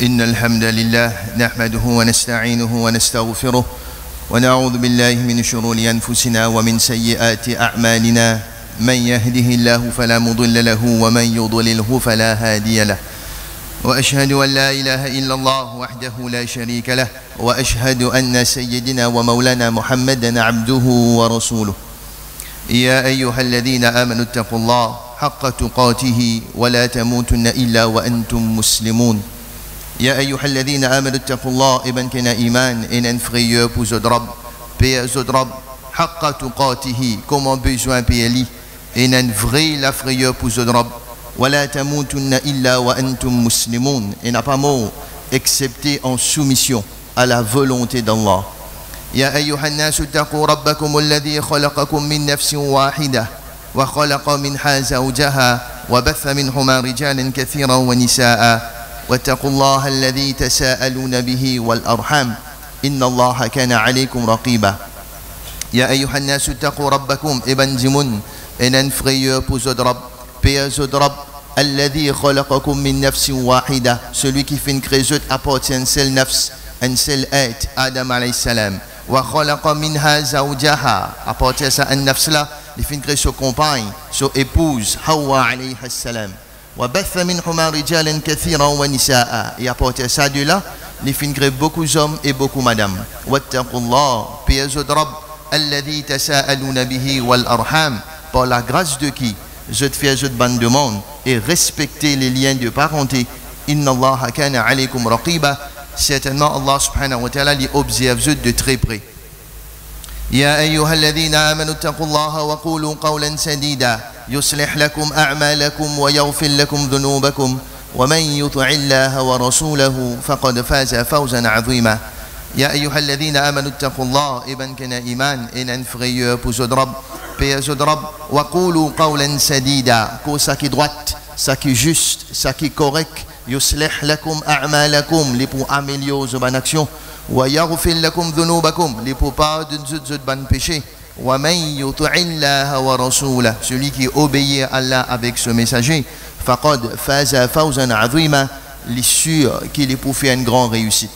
إن الحمد لله نحمده ونستعينه ونستغفره ونعوذ بالله من شرور أنفسنا ومن سيئات أعمالنا من يهده الله فلا مضل له ومن يضلله فلا هادي له وأشهد أن لا إله إلا الله وحده لا شريك له وأشهد أن سيدنا ومولانا محمدا عبده ورسوله يا أيها الذين آمنوا اتقوا الله حق تقاته ولا تموتن إلا وأنتم مسلمون يا أيها الذين آمنوا اتقوا الله إبن كنا إيمان إن frayeur pour Zodrab Père Zodrab حق تقاته comment besoin PLI إن vrai la frayeur pour Zodrab ولا تموتن إلا وأنتم مسلمون et n'a pas mot excepté en soumission à la volonté d'Allah يا أيها الناس اتقوا ربكم الذي خلقكم من نفس واحدة وخلق منها زوجها وبث منهما رجالا كثيرا ونساء واتقوا الله الذي تساءلون به والأرحام إن الله كان عليكم رقيبا يا أيها الناس اتقوا ربكم ابن زمون إن frayeur pour Zodrab Père Zodrab الذي خلقكم من نفس واحدة celui qui fait une création appartient à une seule nafs un seul être Adam alayhi salam وخلق منها زوجها appartient à une nafs là il fait une création compagne son épouse Hawa alayhi salam وبث منهما رجالا كثيرا ونساء et à partir de ça de là les filles créent beaucoup d'hommes et beaucoup madame واتقوا الله Père Zodrab الذي تساءلون به والأرحام par la grâce de qui je te fais je te bande de monde et respecter les liens de parenté إن الله كان عليكم رقيبا certainement Allah subhanahu wa ta'ala les observe de très près يا أيها الذين آمنوا اتقوا الله وقولوا قولا سديدا يصلح لكم أعمالكم ويغفر لكم ذنوبكم ومن يطع الله ورسوله فقد فاز فوزا عظيما يا أيها الذين آمنوا اتقوا الله ابن كنا إيمان إن frayeur pour Zodrab Père Zodrab وقولوا قولا سديدا كو ça qui droite ça qui juste ça qui correct يصلح لكم أعمالكم les pour améliorer vos actions ويغفر لكم ذنوبكم les pour pardonner vos bonnes péchés ومن يطع الله ورسوله celui qui obéit à Allah avec ce messager فقد فاز فوزا عظيما les sûr qu'il est pour faire une grande réussite.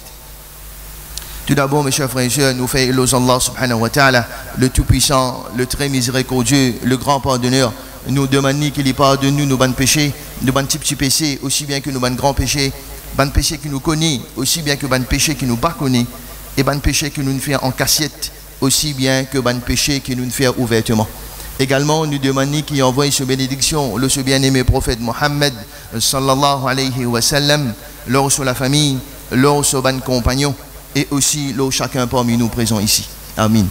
Tout d'abord mes chers frères et sœurs nous faisons éloge Allah subhanahu wa ta'ala le tout puissant le très miséricordieux le grand pardonneur nous demandons qu'il pardonne nous nos bonnes péchés nos bonnes petits péchés aussi bien que nos bonnes grands péchés bonnes péchés qui nous connaissent aussi bien que bonnes péchés qui nous pas connaissent et bonnes péchés qui nous fait en cassette aussi bien que bonnes péchés qui nous fait ouvertement. Également nous demandons qu'il envoie ce bénédiction le ce bien-aimé prophète Mohammed sallallahu alayhi wa sallam lors sur la famille lors sur bonnes compagnons et aussi lors chacun parmi nous présents ici. Amin.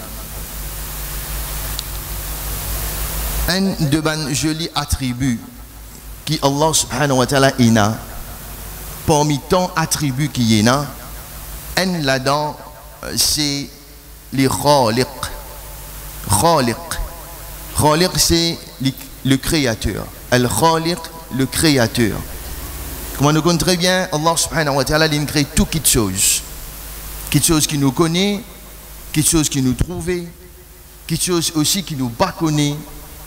Un de ban jolis attributs qui Allah subhanahu wa ta'ala ina parmi tant attributs qui y a un là-dedans c'est les khaliq khaliq c'est le créateur al khaliq le créateur comme on nous connaît très bien Allah subhanahu wa ta'ala il crée tout quelque chose qui nous connaît quelque chose qui nous trouve quelque chose aussi qui nous pas connaît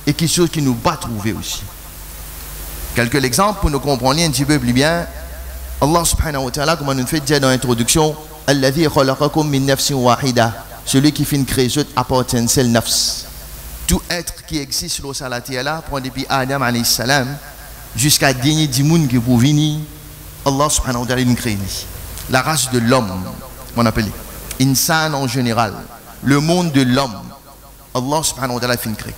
et quelque chose qui nous pas trouver aussi. Quelques exemples pour nous comprendre un petit peu plus bien. Allah subhanahu wa ta'ala, comme on nous fait dire dans l'introduction, Alladhi khalaqakum min nafsin wahida, celui qui fait une création appartient à une seule nafs. Tout être qui existe sur la terre, prend depuis Adam alayhi salam jusqu'à dernier dimoun qui pour venir, Allah subhanahu wa ta'ala une crée. La race de l'homme, on appelle insan en général, le monde de l'homme, Allah subhanahu wa ta'ala fait une crée.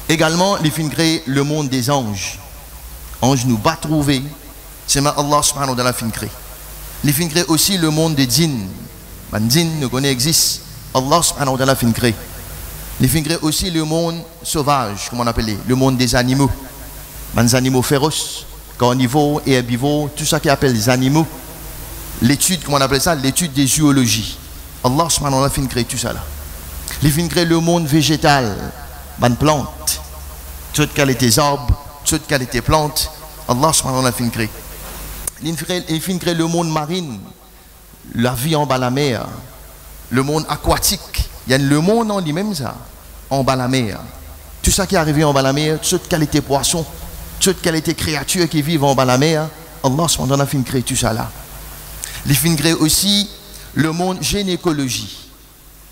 Également, il fait créer le monde des anges. Anges nous pas trouver, c'est ma Allah subhanahu wa ta'ala fait créer. Il fait créer aussi le monde des djinns. Les djinns nous connaissent existe. Allah subhanahu wa ta'ala fait créer. Il fait créer aussi le monde sauvage, comme on appelle, le monde des animaux. Les animaux féroces, carnivores et herbivores, tout ça qui appelle les animaux. L'étude, comment on appelle ça, l'étude des zoologies. Allah subhanahu wa ta'ala fait créer tout ça là. Il fait créer le monde végétal. Bonne plante, toute qualité arbres, toute qualité plantes, Allah subhanahu wa ta'ala fait créer. Il fait créer le monde marine, la vie en bas de la mer, le monde aquatique. Il y a le monde en lui-même ça, en bas de la mer. Tout ça qui est arrivé en bas de la mer, toute qualité poisson, toute qualité créature qui vivent en bas de la mer, Allah subhanahu wa ta'ala fin créé tout ça là. Il fin créé aussi le monde gynécologie.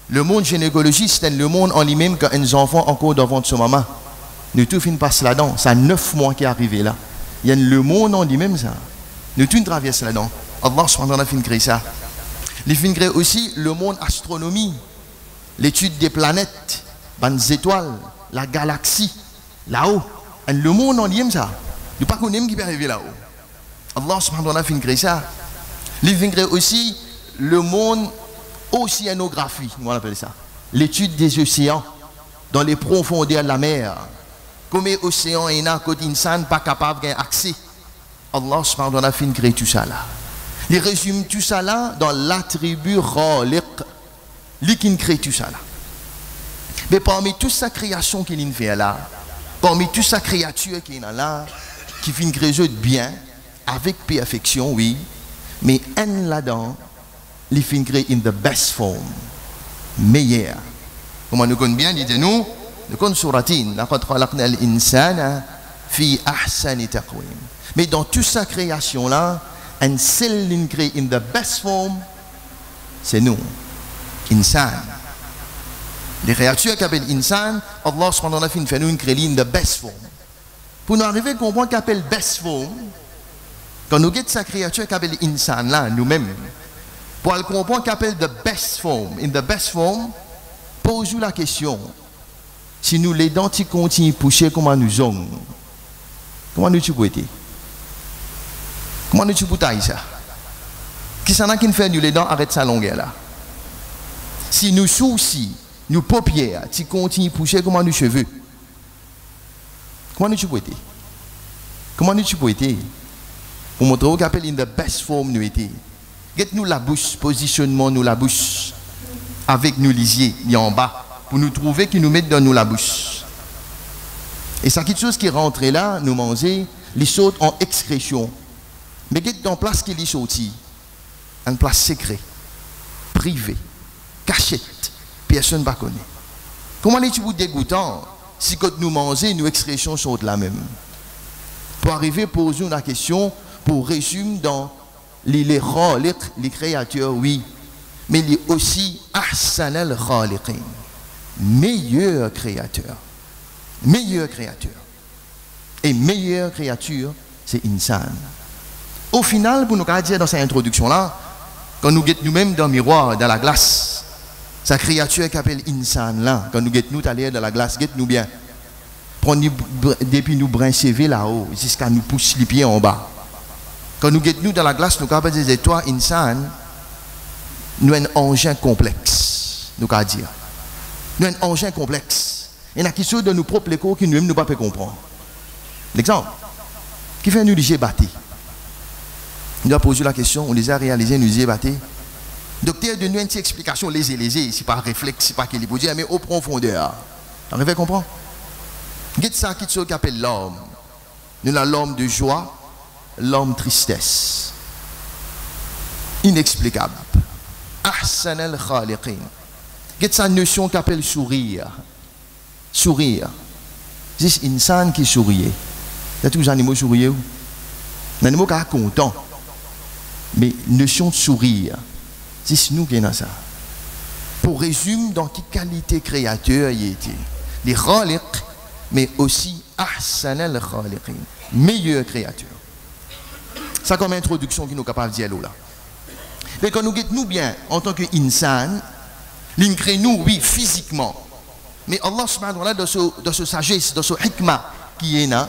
Le monde gynécologie, c'est le monde en lui-même quand un enfant encore devant son maman. Nous tout fin passe là-dedans. Ça 9 mois qui est arrivé là. Il y a le monde en lui-même ça. Nous tout traverse là-dedans. Allah subhanahu wa ta'ala fin créé ça. Il fin créé aussi le monde astronomie. L'étude des planètes, des étoiles, la galaxie, là-haut. Le monde en lui-même ça. Nous pas connaissons qui peut arriver là-haut. Allah subhanahu wa ta'ala fin créé ça. Il fin créé aussi le monde océanographie, on appelle ça. L'étude des océans dans les profondeurs de la mer. Comme les océans et n'a côté insan pas capable d'avoir accès. Allah subhanahu wa ta'ala fin créé tout ça là. Il résume tout ça là dans l'attribut khaliq. Lui qui crée tout ça là. Mais parmi toute sa création qu'il fait là, parmi toute sa créature qu'il a là, qui fait une création bien, avec perfection, oui, mais un là-dedans, il fait créer in the best form, meilleur. Comment nous connaissons bien, dites-nous, nous connaissons suratine, laqad khalaqna al-insana fi ahsani taqwim. Mais dans toute sa création là, un seul qui crée in the best form, c'est nous. Insan. Les créatures qui appellent insan, Allah subhanahu wa ta'ala fait nous créer in the best form. Pour nous arriver à comprendre qu'appelle best form, quand nous guettons sa créature qui appelle insan là, nous-mêmes, pour comprendre qu'appelle the best form, in the best form, pose-nous la question, si nous les dents qui continuent à pousser, comment nous sommes? Comment nous pouvons être? Comment nous pouvons tailler ça? Qui s'en a qui fait nous les dents arrête sa longueur là? Si nous sourcils, nous paupières, qui continuent à pousser, comment nous cheveux? Comment nous pouvons être? Comment nous pouvons être? Pour montrer qu'appelle in the best form nous était. Get-nous la bouche, positionnement nous la bouche. Avec nous lisier, il en bas, pour nous trouver qui nous mettent dans nous la bouche. Et ça, quelque chose qui rentre là, nous manger, les sautes en excrétion. Mais get dans place qui est sorti, une place secrète, privée, cachette, personne ne va connaître. Comment est-il dégoûtant si quand nous mangeons, nos excrétions sont la même? Pour arriver à poser la question, pour résumer dans les créatures, oui, mais il est aussi ahsan al-khaliqin, meilleur créateur. Meilleur créateur. Et meilleure créature, c'est insan. Au final, pour nous dire dans cette introduction-là, quand nous guettons nous-mêmes dans le miroir, dans la glace, sa créature qui appelle insan là, quand nous guettons nous à l'air dans la glace, guettons-nous bien. Prenons depuis nous brincer là-haut, jusqu'à nous pousser les pieds en bas. Quand nous guettons nous dans la glace, nous avons des toi, insan, nous avons un engin complexe, nous avons dire. Nous avons un engin complexe. Il y a quelque chose de nos propres échos qui nous-mêmes ne pouvons pas comprendre. L'exemple, qui fait nous léger battre. Nous avons posé la question, on les a réalisés, nous les a battus. Docteur, de nous une petite explication lésée, c'est pas réflexe, c'est pas qu'il est dire, mais au profondeur. Vous arrivez à comprendre? Qu'est-ce ça qui appelle l'homme? Nous avons l'homme de joie, l'homme de tristesse. Inexplicable. Ahsan al-khaliqin. Qu'est-ce ça notion qui appelle sourire? Sourire. C'est une insan qui sourit. Il y a tous les animaux sourire. Les animaux qui sont contents. Mais notion de sourire, c'est nous qui avons ça. Pour résumer, dans quelle qualité créateur il était. Les khaliq, mais aussi ahsan al-khaliqin, meilleure créature. Ça comme introduction qui nous est capable de dire là. Mais quand nous guettons bien en tant qu'insan, il crée nous, oui, physiquement. Mais Allah subhanahu wa ta'ala, dans ce sagesse, dans ce hikmah qui est là,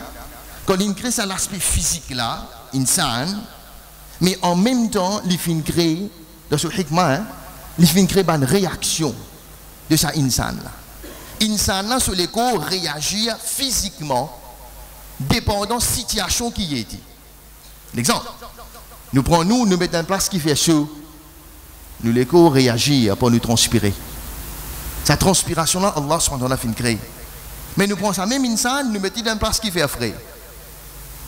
quand il crée ça l'aspect physique là, insan, mais en même temps, il fait créer, dans ce hikmah, il fait créer une réaction de sa insan là. Insan là, sur les corps, réagir physiquement, dépendant de la situation qui est. L'exemple, nous prenons, nous mettons en place qui fait chaud, nous les corps réagir pour nous transpirer. Cette transpiration là, Allah subhanahu wa ta'ala fait créer. Mais nous prenons ça même insan, nous mettons en place qui fait frais.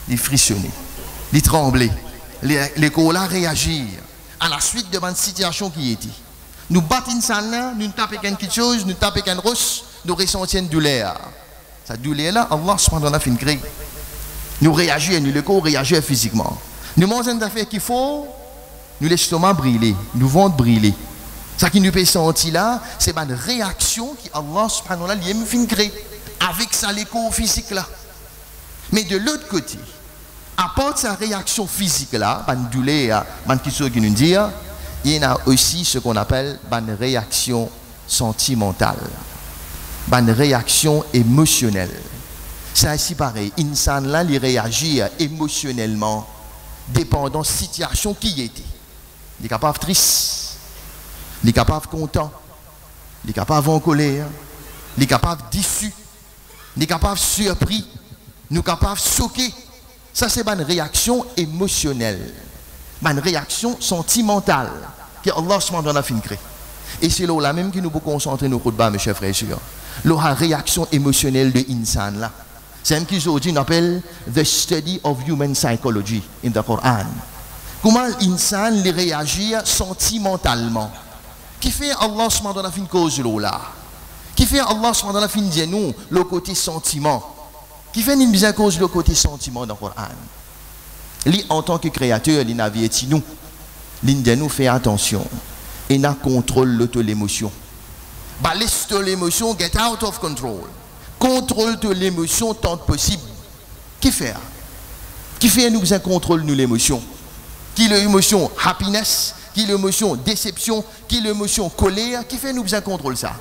Il frissonner, il trembler. Les corps là réagir à la suite de une situation qui est. Nous battons ça là, nous tapons quelque chose, nous tapons quelque chose, nous ressentons une douleur. Cette douleur là, Allah subhanahu wa ta'ala fait créer. Nous réagissons, nous le corps réagit physiquement. Nous mangeons des affaires qu'il faut, nous l'estomac brûler, nous ventre brûler. Ça qui nous peut sentir là, c'est une réaction qui Allah subhanahu wa ta'ala lui a créé avec sa l'écho physique là. Mais de l'autre côté, à part sa réaction physique là, une douleur, une question qui nous dit, il y a aussi ce qu'on appelle une réaction sentimentale, une réaction émotionnelle. C'est ainsi pareil. Insan là, il réagit émotionnellement, dépendant de la situation qui était. Il est capable triste, il est capable content, il est capable en colère, il est capable déçu, il est capable surpris, nous capable choqué. Ça c'est une réaction émotionnelle, une réaction sentimentale que Allah subhanahu wa ta'ala a créé. Et c'est là même que nous pouvons concentrer nos khutbahs, mes chers frères et sœurs. La réaction émotionnelle de l'insan là. C'est même qu'aujourd'hui on appelle the study of human psychology in the Quran. Comment l'insan réagit sentimentalement. Qui fait Allah subhanahu wa ta'ala une cause là. Qui fait Allah subhanahu wa ta'ala fin dire nous le côté sentiment. Qui fait une bien cause le côté sentiment dans le Coran. Lui en tant que créateur, il n'a vu nous. Il de nous fait attention et n'a contrôle de l'émotion. Bah laisse l'émotion get out of control. Contrôle de l'émotion tant que possible. Qui fait? Qui fait nous un contrôle de l'émotion? Qui l'émotion happiness? Qui l'émotion déception? Qui l'émotion colère? Qui fait nous un contrôle ça?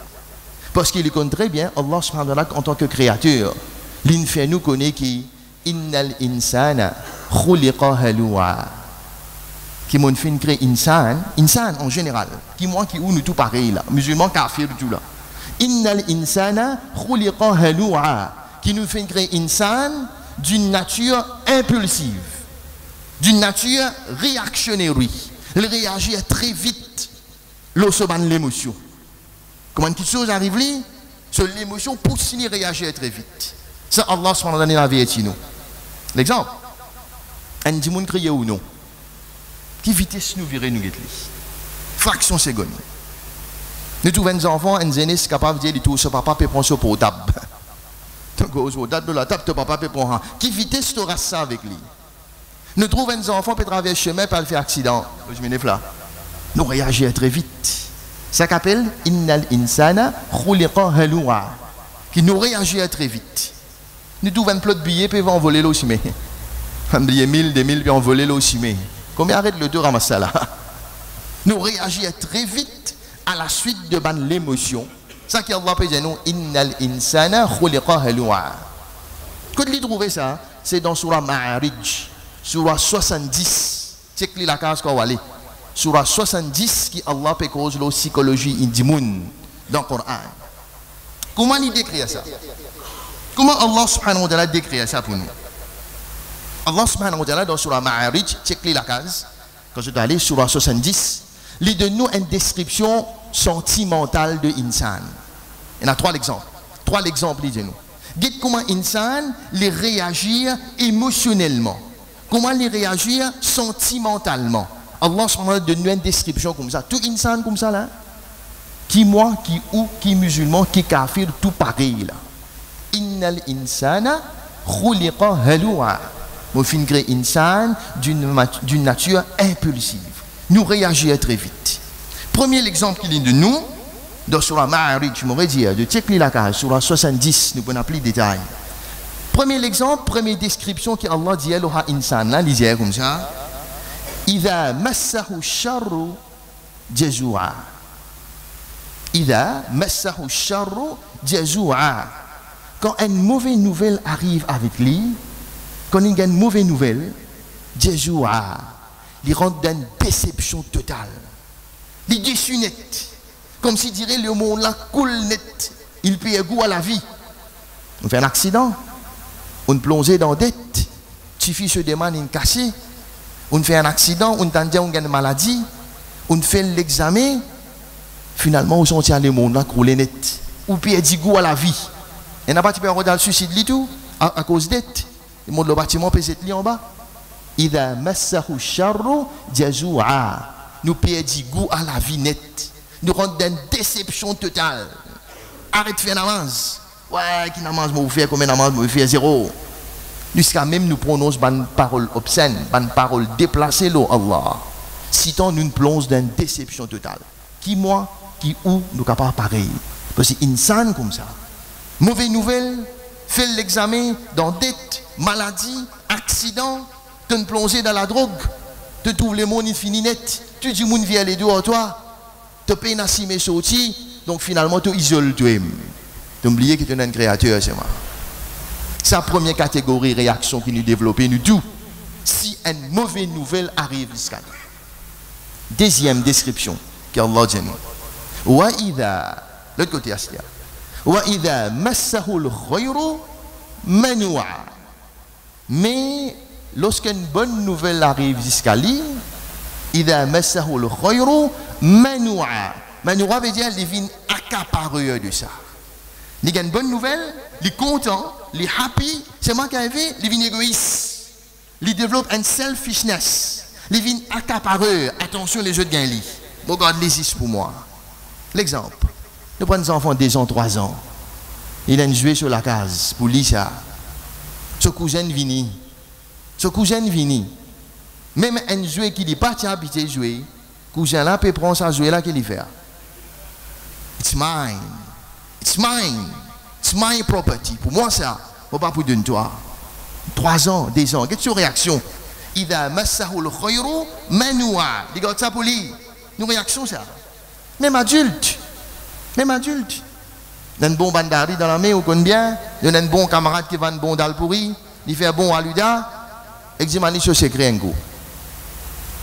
Parce qu'il connaît très bien Allah subhanahu wa ta'ala en tant que créateur. L'in fait nous connaître qui innal insana khuliqa halwa. Qui m'ont fait créer insan en général. Qui moi qui ou nous tout pareil là, musulmans kafir tout là. Innal insana khuliqa halwa. Qui nous fait créer insan d'une nature impulsive, d'une nature réactionnaire. Il réagit très vite lorsqu'on l'émotion. Comment quelque chose arrive là, sur l'émotion pousse il réagir très vite. Ça Allah subhanahu wa ta'ala a dit nous. L'exemple, un dit moun crier ou non. Qui vitesse nous virer nous getli. Fraction seconde. Nous trouvons des enfants, un zénis capable de dire tout ce papa peut prendre ce portable. Donc au date de la table, ton papa peut prendre. Qui vitesse tu auras ça avec lui. Nous trouvons des enfants qui traversent le chemin pour faire accident. Je me là. Nous réagissons très vite. Ça s'appelle innal insana khuliqa halwa. Qui nous réagit très vite. Nous trouvons un plot de billets puis on voler là aussi mais un billet 1000, 2000 puis on voler là aussi mais combien arrête le deux ramasse ça là. Nous réagissons très vite à la suite de l'émotion. Ça qui Allah peut dire nous innal insana khuliqa halwa. Quand il trouve ça, c'est dans surah Ma'arij, surah 70. Check la case qu'on va aller. Surah 70 qui Allah peut cause la psychologie indimoun dans le Coran. Comment il décrit ça? Comment Allah subhanahu wa ta'ala décrit ça pour nous? Allah subhanahu wa ta'ala dans surah Ma'arij, check la case, quand je dois aller surah 70, il donne nous une description sentimentale de insan. Il y en a trois exemples. Trois exemples, il dit nous. Dites comment insan les réagit émotionnellement. Comment les réagit sentimentalement. Allah subhanahu wa ta'ala donne nous une description comme ça. Tout insan comme ça là. Qui moi, qui ou, qui musulman, qui kafir, tout pareil là. Innal insana khuliqa halwa. Nous fin créer insan d'une nature impulsive. Nous réagissons très vite. Premier exemple qu'il est de nous, dans surah Ma'arij, je m'aurais dit, de checker la case, surah 70, nous pouvons appeler détail. Premier exemple, première description que Allah dit à l'insan, là, il dit comme ça. Idha massahu sharru jazua. Idha massahu sharru jazua. Quand une mauvaise nouvelle arrive avec lui, quand il y a une mauvaise nouvelle, jazua. Il rentre dans une déception totale. Il est déçu net. Comme si dirait le monde là coule net. Il paye goût à la vie. On fait un accident. On plonge dans la dette. Tu fais se demande une cassée. On fait un accident. On t'entend on gagne une maladie. On fait l'examen. Finalement, on sent le monde là coule net. On paye du goût à la vie. Et n'a pas tu peux regarder le suicide du tout à cause de dette. Le monde le bâtiment peut être en bas. Idha massahu sharru jazua. Nous perdons goût à la vie nette. Nous rentrons dans une déception totale. Arrête de faire namaz. Ouais, qui namaz m'a fait, combien namaz m'a fait? Zéro. Jusqu'à même nous prononce une parole obscène, une parole déplacée, là, Allah. Sinon, nous plongeons dans une déception totale. Qui moi, qui où, nous capables pareil. Parce que c'est insane comme ça. Mauvaise nouvelle, fait l'examen dans dette, maladie, accident, te plonger dans la drogue, te trouves le monde fini net, tu dis moun vient les deux à toi, te payes na si mes sorti, donc finalement tu isoles toi-même. Tu oublies que tu es un créateur, c'est moi. C'est la première catégorie de réaction qui nous développe, nous tout. Si une mauvaise nouvelle arrive jusqu'à nous. Deuxième description qu'Allah dit nous. Wa idha, l'autre côté aslia. Wa idha massahu al-khayru manua. Mais lorsqu'une bonne nouvelle arrive jusqu'à lui, idha massahu al-khayru manua. Manua veut dire qu'il vient accapareur de ça. Il a une bonne nouvelle, il est content, il est happy, c'est moi qui ai vu, il vient égoïste. Il développe une selfishness. Il vient accapareur. Attention, les jeux de gain. Regarde les is pour moi. L'exemple. Nous prenons des enfants de 2 ans, 3 ans. Il a joué sur la case pour lui ça. Ce cousin vini. Ce cousin vini. Même un jouet qui n'est pas habitué à jouer, cousin là peut prendre sa jouet là qu'il fait. It's mine. It's mine. It's my property. Pour moi ça. Faut pas pour donner toi. 3 ans, 2 ans. Quelle est votre réaction? Idha massahu al-khayru manua. Regarde ça pour lui. Nous réaction ça. Même adulte. Même adulte. Il y a un bon bandari dans la main, vous connaissez bien. Il y a un bon camarade qui va un bon dal pourri. Il fait un bon aluda. Eximani sur secret un coup.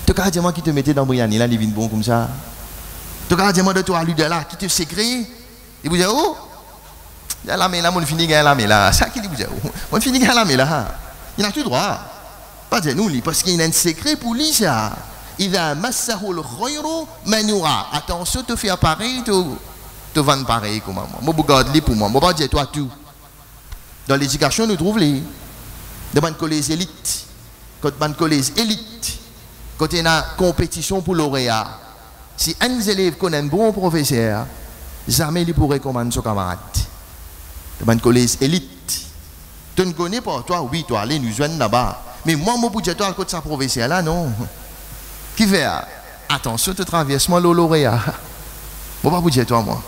Tu as dit moi qui te mettais dans Briani là, il vient bon comme ça. Tu as dit moi de toi aluda là, qui te secret. Il vous dit oh? Il y a la main là, mon fini gagne la main là. Ça qui dit vous dit oh? Mon fini gagne la main là. Il a tout droit. Pas de nous, parce qu'il y a un secret pour lui ça. Il a massahu al-khayru manua. Attention, te faire pareil, te vendre pareil comme moi. Moi, regarde les pour moi. Moi, pas dire toi tout. Dans l'éducation, nous trouvons les. Dans les collèges élites. Quand dans les collèges élites, quand il y a une compétition pour lauréat, si un élève connaît un bon professeur, jamais il pourrait commander son camarade. Dans les collèges élites. Tu ne connais pas, toi, oui, toi, allez nous joindre là-bas. Mais moi, mon budget, toi, à côté de sa professeur là, non. Qui fait? Attention, tu traverses moi le lauréat. Moi, pas budget, toi, moi.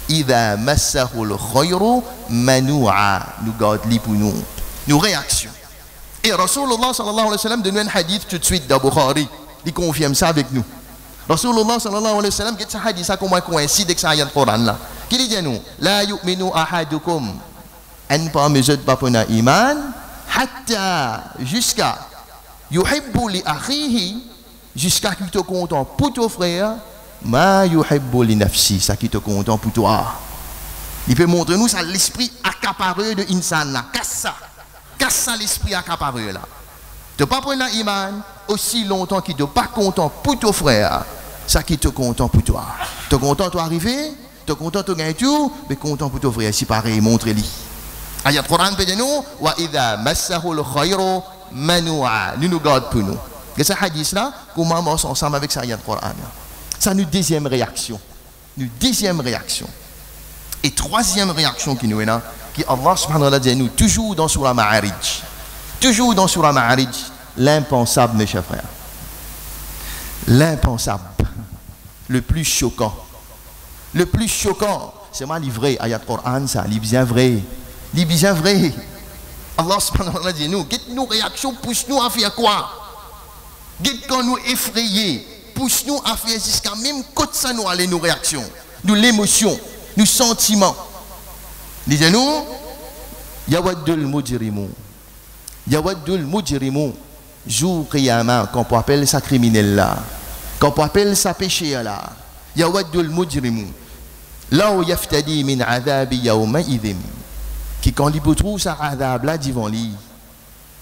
Idha massahu al-khayru manua. Nous gardons pour nous. Nous réaction. Et Rasulullah sallallahu alayhi wa sallam donne un hadith tout de suite dans Bukhari. Il confirme ça avec nous. Rasulullah sallallahu alayhi wa sallam, qu'est-ce que ce hadith ça comment coïncide avec ça ayat Coran là? Qui dit nous? La yu'minu ahadukum. Un parmi eux pas pour iman. Hatta jusqu'à yuhibbu li akhihi. Jusqu'à qui te content pour ton frère. Ma yuhibbu li nafsi. Ça qui te content pour toi. Il peut montrer nous ça l'esprit accapareur de insan là. Casse ça l'esprit accapareur là. Tu pas prendre l'iman aussi longtemps qu'il ne pas content pour ton frère. Ça qui te content pour toi. Tu es content toi arriver, tu es content tu gagner tout, mais content pour ton frère. Si pareil, montre-lui. Ayat Quran peut dire nous wa idha massahu al-khayru manua. Nous garde pour nous. Et ce hadith là, comment on ensemble avec ça ayat Quran. Ça nous deuxième réaction. Nous deuxième réaction. Et troisième réaction qui nous est là, qui Allah subhanahu wa ta'ala dit nous toujours dans Surah Ma'arij. Toujours dans Surah Ma'arij, l'impensable mes chers frères. L'impensable. Le plus choquant. Le plus choquant, c'est moi livré ayat Quran ça, il bien vrai. Il bien vrai. Allah subhanahu wa ta'ala dit nous, qu'est-ce nos réactions pousse nous à faire quoi? Qu'est-ce qu'on nous effrayer, pousse nous à faire jusqu'à même quand ça nous aller nos réactions, nous l'émotion, nous sentiments. Disons-nous, yawaddul mujrimu. Yawaddul mujrimu. Jour qiyamah, quand on appelle ça criminel là, quand on appelle ça péché là, yawaddul mujrimu. Là où yaftadi min adhabi yawma idhim. Qui quand il trouve ça adhab là devant lui.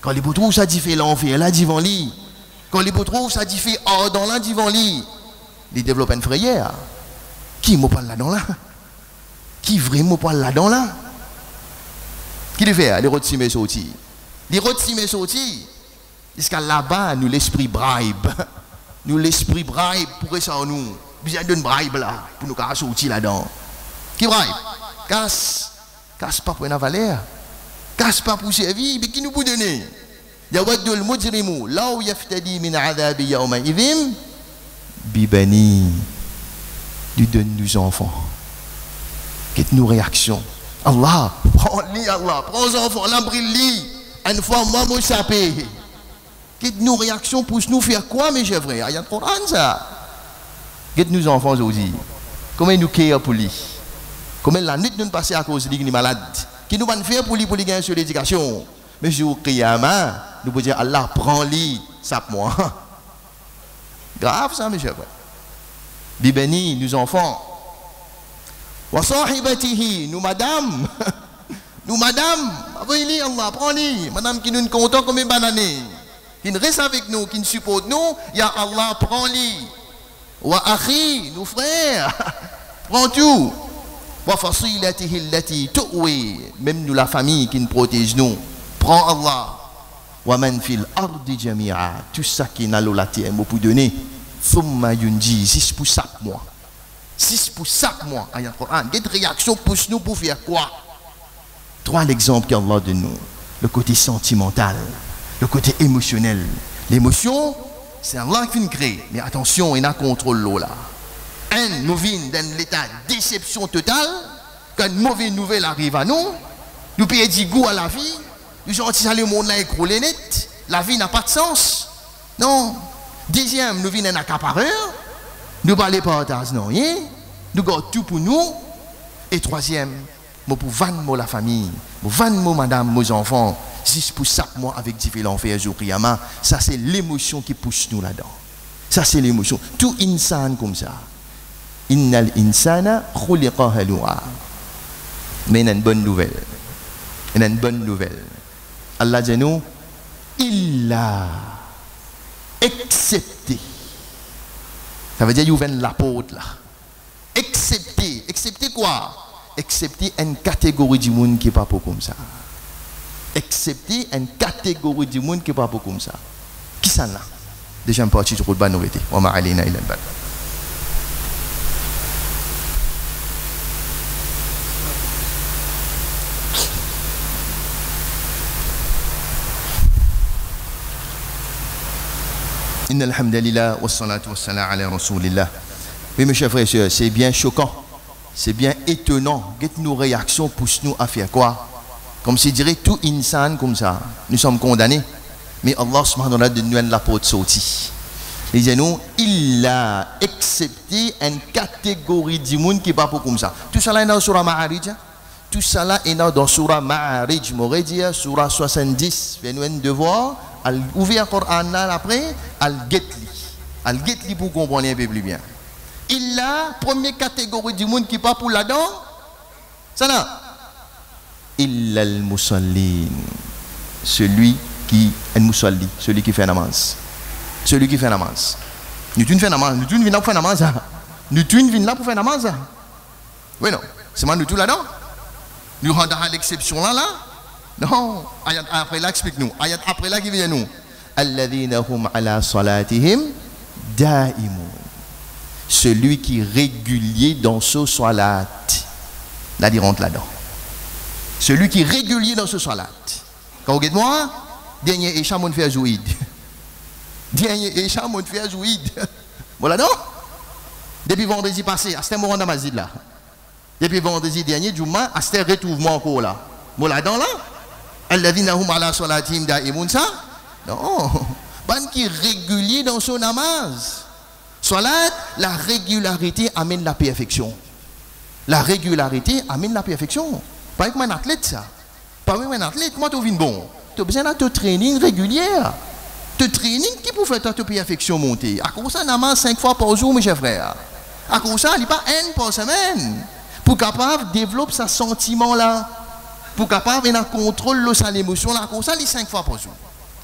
Quand il trouve ça dit fait l'enfer là devant lui. Quand il trouve ça dit fait dans là devant lui. Il développe une frayeur. Qui me parle là-dedans là? Qui vraiment parle là-dedans là? Qui le fait? Les retimer sortis. Les retimer sortis. Jusqu'à là-bas, nous l'esprit bribe. Nous l'esprit bribe pour ça nous. Besoin d'une bribe là. Pour nous sortir là-dedans. Qui bribe? Casse pas pour une valeur. casse pas pour servir, mais qui nous peut donner? Yawaddul mujrimu law yaftadi min adabi yawma idhim bibani. Lui donne nos enfants. Qu'est-ce nos réactions? Allah, prends-les, Allah, prends les enfants, l'embrille, une fois moi m'échapper. Qu'est-ce nos réactions pour nous faire quoi, mes chers frères? Il y a le Coran, ça. Qu'est-ce nos enfants aujourd'hui? Comment nous care pour lui? Comment la nuit nous passer à cause de lui qui est malade? Qui nous va faire pour lui gagner sur l'éducation? Mais je vous crie à main, nous pouvons dire Allah, prends-les, sape-moi. Grave ça, mes chers frères. Bibeni, nous enfants. Wa sahibatihi, nous madame. Nous madame, envoyez-les Allah, prends-les. Madame qui nous content comme une banane. Qui nous reste avec nous, qui nous supporte nous. Ya Allah, prends-les. Wa akhi, nos frères. Prends tout. Wa fasilatihi allati tu'wi. Même nous la famille qui nous protège nous. Prends Allah. Wa man fil ardi jami'a. Tout ça qui n'a la terre, m'a pour donner. Thumma yunji, 6 pour 5 mois. 6 pour 5 mois. Ayat Coran. Quelle réaction pousse nous pour faire quoi? 3 exemples qu'Allah donne nous. Le côté sentimental, le côté émotionnel. L'émotion, c'est Allah qui nous crée. Mais attention, il a contrôle l'eau là. Nous vîmes dans l'état de déception totale. Quand une mauvaise nouvelle arrive à nous, nous payons du goût à la vie. Nous avons dit le monde là écroulé net. La vie n'a pas de sens. Non. Deuxième, nous venons un accapareur. Nous ne parlons pas de rien. Nous gardons tout pour nous. Et troisième, pour vendre la famille, pour vendre madame, mes enfants, 6 pour 5 mois avec différents faits au Qiyamah. Ça, c'est l'émotion qui pousse nous là-dedans. Ça, c'est l'émotion. Tout insan comme ça. Innal insana khuliqa halu'a. Mais il y a une bonne nouvelle. Il y a une bonne nouvelle. Allah dit nous, il a excepté. Ça veut dire qu'il y a l'apôtre là. Excepté. Excepté quoi? Excepté une catégorie du monde qui n'est pas comme ça. Excepté une catégorie du monde qui n'est pas comme ça. Qui ça là? Déjà une partie de Qurban Noveté. Wa ma alina illa al-bal. Inna alhamdulillah wa salatu wa salam ala rasulillah. Oui, mes chers frères et sœurs, c'est bien choquant, c'est bien étonnant. Qu'est-ce que nos réactions poussent nous à faire quoi? Comme si dirait tout insan comme ça. Nous sommes condamnés. Mais Allah subhanahu wa ta'ala de nous la porte sortie. Il dit nous, il a accepté une catégorie du monde qui n'est pas comme ça. Tout ça là est dans Surah Ma'arij. Tout ça là est dans Surah Ma'arij. M'aurait dit Surah 70. Fais-nous un devoir. Al ouvrir le Coran après, al get-li pour comprendre un peu plus bien. Il a première catégorie du monde qui pas pour là-dedans. Ça là. Il al musallin. Celui qui est musalli, celui qui fait namaz. Celui qui fait namaz. Nous tous fait namaz, nous tous venons pour faire namaz. Nous tous venons là pour faire namaz. Oui non, c'est moi nous tous là-dedans. Nous rendons à l'exception là. Non, ayat après là explique-nous. Ayat après là qui vient nous. Alladhina hum ala salatihim da'imun. Celui qui est régulier dans ce salat. Là il rentre là-dedans. Celui qui est régulier dans ce salat. Quand vous regardez moi, dernier écham on fait jouid. Dernier écham on fait jouid. Voilà non? Depuis vendredi passé, à ce moment dans là. Depuis vendredi dernier, Juma, à ce retrouvement encore là. Voilà dans là. Alladhina hum ala salatihim da'imun ça? Non. Ban qui est régulier dans son namaz. Salat, la régularité amène la perfection. La régularité amène la perfection. Pas avec un athlète ça. Pas avec un athlète, comment tu viens bon? Tu as besoin de training régulier. De training qui peut faire ta perfection monter. À cause ça, namaz 5 fois par jour, mes chers frères. À cause ça, il n'est pas un par semaine. Pour capable de développer ce sentiment là. Pour capable de contrôler sa émotion là, comme ça, les 5 fois par jour.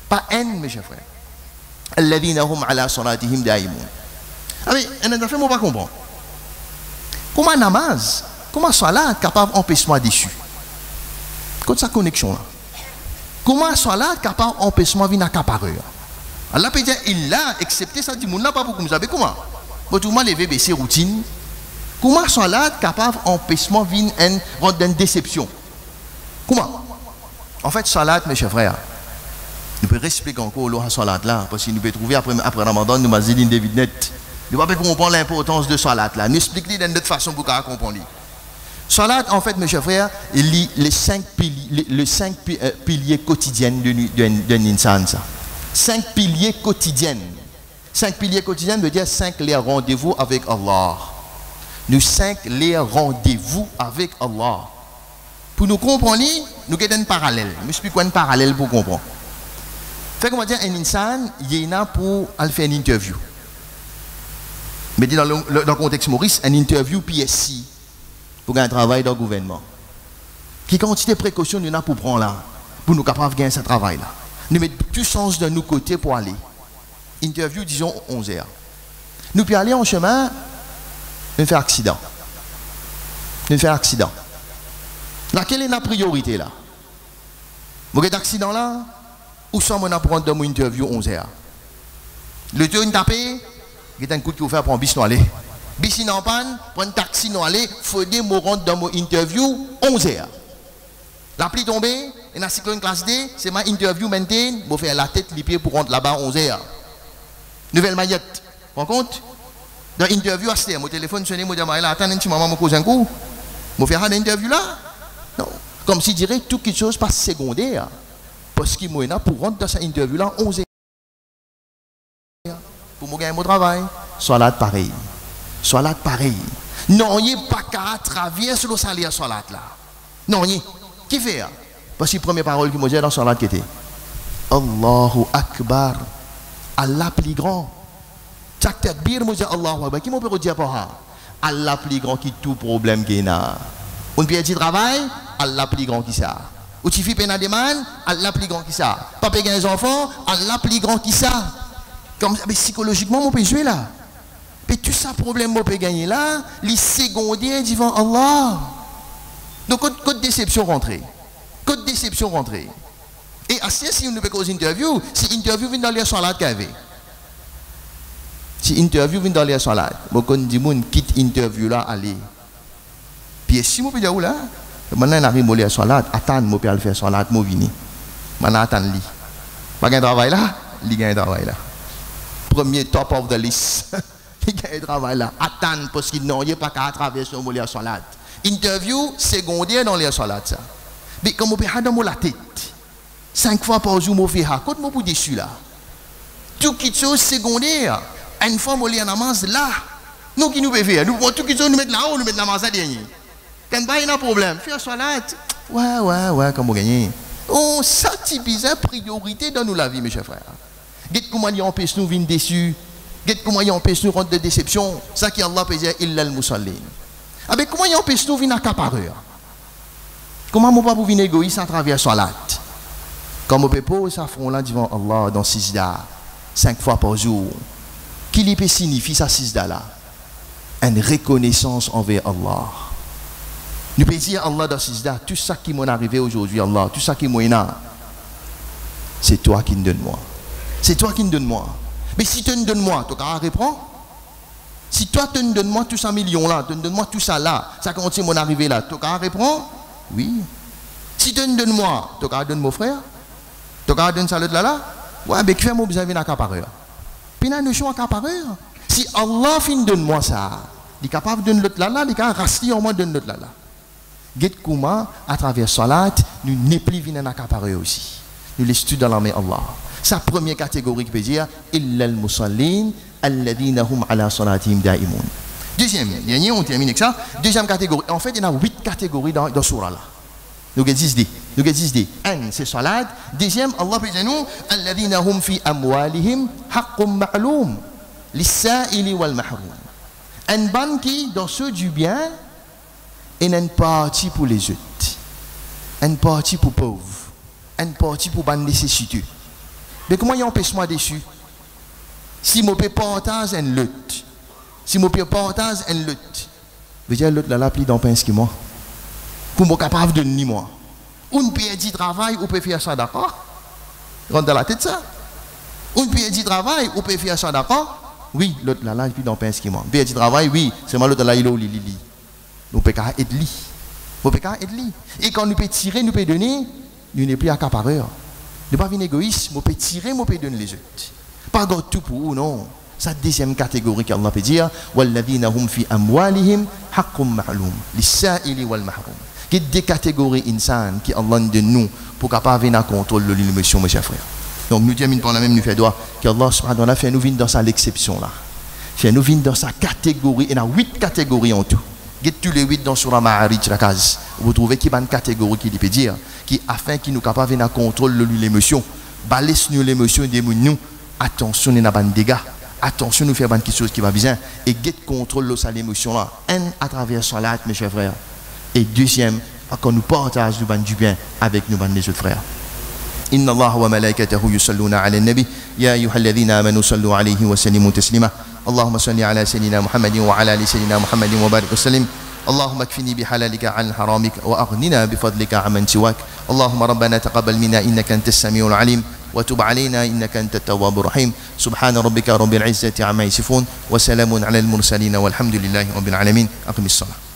Pas un, mes chers frères. Alladhina hum ala salatihim da'imun. Ah oui, on a fait, moi pas comprendre. Comment namaz, comment salat capable d'empêcher-moi déçu? Quand sa connexion là. Comment salat capable d'empêcher-moi venir accaparer? Allah peut dire, il a accepté ça du monde là, pas pour comme ça. Mais comment? Pour tout le monde lever, baisser routine. Comment salat capable d'empêcher-moi venir rendre une déception? Comment? En fait, salat, mes chers frères, nous pouvons expliquer encore la salat là, parce que nous pouvons trouver après Ramadan, nous avons dit David net. Nous ne pouvons pas comprendre l'importance de salat là. Nous expliquons d'une autre façon pour qu'on comprenne. Salat, en fait, mes chers frères, il lit les 5 piliers quotidiens d'un insan. 5 piliers quotidiens. 5 piliers quotidiens veut dire 5 les rendez-vous avec Allah. Nous 5 les rendez-vous avec Allah. Pour nous comprendre, nous avons un parallèle. Je m'explique quoi un parallèle pour comprendre. Fait qu'on va dire un insan, il y en a pour aller faire une interview. Mais dans le contexte Maurice, une interview PSC pour un travail dans le gouvernement. Quelle quantité de précautions nous avons pour prendre là, pour nous capables de gagner ce travail là. Nous mettons tout sens de nos côtés pour aller. Interview, disons, 11h. Nous pouvons aller en chemin, nous faire accident. Nous faire accident. Laquelle est la priorité là? Vous avez accident là? Où sont nous prendre dans mon interview 11h? Le tour est tapé, il y a un coup de faire pour un bis aller. Bis en panne, pour un taxi aller, il faut que je rentre dans mon interview 11h. La pluie tombée, et dans la cyclone classe D, c'est ma interview maintenant, je vais faire la tête, les pieds pour rentrer là-bas 11h. Nouvelle maillette. Par contre, dans l'interview, à mon téléphone sonné, je dis, attends un petit moment, je pose un coup. Je vais faire une interview là? Non. Comme si je dirais tout quelque chose pas secondaire. Parce qu'il m'a pour rentrer dans cette interview là 11h. Pour me gagner mon travail. Salat pareil. Salat pareil. Non, il n'y a pas qu'à traverser le salaire salat là. Non, il qui fait? Parce que la première parole que je dis dans salat qui était Allahu Akbar. Allah plus grand. Chaque takbir, je dis Allahu Akbar. Qui m'a peut dire pour ça? Allah plus grand qui tout problème qu'il y a. On peut dire travail, Allah plus grand qui ça. Ou tu fais peine à des man, Allah plus grand qui ça. Papa gagne des enfants, Allah plus grand qui ça. Comme mais psychologiquement, on peut jouer là. Mais tout ça problème on peut gagner là, les secondaires devant Allah. Donc code déception rentrée. Code déception rentrée. Et si on ne peut causer interview, si interview vient dans les salades qu'il y avait. Si interview vient dans les salades, beaucoup de gens quittent interview là, allez. Puis si on peut dire où là, maintenant on arrive à les salades, attendre, on peut faire salade, on vient. Maintenant attendre lui. Pas de travail là, il gagne travail là. Premier top of the list. Il gagne travail là. Attendre parce qu'il n'y a pas qu'à traverser les salades. Interview secondaire dans les salades ça. Mais comme on peut avoir dans la tête. 5 fois par jour, je fais ça. Quand je suis déçu là, tout qui est secondaire, une fois je suis en namaz là, nous qui nous pouvons faire, nous tout qui nous mettre là-haut, nous mettre namaz à dernier. Quand il y a un problème, faire salat, ouais, comme vous gagnez. Oh, ça c'est bizarre, priorité dans nous la vie, mes chers frères. Qu'est-ce comment il empêche nous de venir déçus, qu'est-ce comment il empêche nous de rentrer de déception, ça qui Allah peut dire, illa al-musallin. Mais comment il empêche nous de venir accapareur? Comment on peut pas venir égoïste à travers salat? Comme on peut poser sa front là devant Allah dans 6 days, 5 fois par jour, qui lui peut signifier ça 6 days là? Une reconnaissance envers Allah. Nous pouvons dire Allah dans 6 days, tout ça qui m'est arrivé aujourd'hui, Allah, tout ça qui m'est là, c'est toi qui me donnes moi. C'est toi qui me donnes moi. Mais si tu me donnes moi, tu vas répondre. Si toi tu me donnes moi tout ça millions là, tu me donnes moi tout ça là, ça continue mon arrivé là, tu vas répondre? Oui. Si tu me donnes moi, tu vas donner mon frère? Tu vas donner ça là? Ouais, mais qui fait mon besoin d'un accapareur? Puis il y a une notion accapareur. Si Allah finit donne moi ça, il est capable de donner l'autre là, il est capable de rester en moi de donner l'autre là. Get comment, à travers salat, nous n'est plus venu un accapareur aussi. Nous les dans la main Allah. Sa première catégorie qui peut dire illa al-musallin alladhina hum ala salatihim da'imun. Deuxième, on termine avec ça. Deuxième catégorie. En fait, il y en a 8 catégories dans surah là. Nous avons 10 D. Un, c'est salat. Deuxième, Allah peut dire nous alladhina hum fi amwalihim haqqun ma'lum lis-sa'ili wal mahrum. Un ban qui dans ceux du bien et une partie pour les autres. Une partie pour pauvres. Une partie pour les nécessiteux. Mais comment il empêche moi dessus? Si je peux partager une lutte, si je peux partager une lutte, je veux dire l'autre là la pli dans pain qui moi. Pour me capable de ni moi. On peut dire travail, on peut faire ça d'accord? Rentre dans la tête ça. On peut dire travail, on peut faire ça d'accord? Oui, l'autre là pli dans pain qui moi. On peut dire travail, oui, c'est moi l'autre là il est nous peut pas être lui. Et quand nous peut tirer, nous peut donner. nous n'est plus accapareur. Ne pas venir égoïste, moi peut tirer, moi peut donner les autres. Pas de tout pour vous, non. C'est la deuxième catégorie qu'Allah peut dire. وَالَّذِينَ هُمْ فِي أَمْوَالِهِمْ حَقٌّ مَعْلُومٌ لِلسَّائِلِ وَالْمَحْرُومِ. Il y a des catégories insan qui Allah de nous pour capable venir à contrôle de l'émotion, mes chers frères. Donc nous terminons par la même, nous fait droit qu'Allah subhanahu wa ta'ala fait nous venir dans sa l'exception là. Fait nous venir dans sa catégorie. Il y a 8 catégories en tout. Get tous les 8 dans Surah Ma'arij la case. Vous trouvez qu'il y a une catégorie qui peut dire qui afin qu'il nous capable venir à contrôle de l'émotion. Balise nous l'émotion de nous. Attention, il y a pas de dégâts. Attention, nous faire quelque chose qui va bien et get contrôle de sa l'émotion là. Un à travers salat, mes chers frères. Et deuxième, quand nous partageons du bien avec nos les autres frères. إن الله وملائكته يصلون على النبي يا أيها الذين آمنوا صلوا عليه وسلموا تسليما اللهم صل على سيدنا محمد وعلى آل سيدنا محمد وبارك وسلم اللهم اكفني بحلالك عن حرامك وأغننا بفضلك عمن سواك اللهم ربنا تقبل منا إنك أنت السميع العليم وتب علينا إنك أنت التواب الرحيم سبحان ربك رب العزة عما يصفون وسلام على المرسلين والحمد لله رب العالمين أقم الصلاة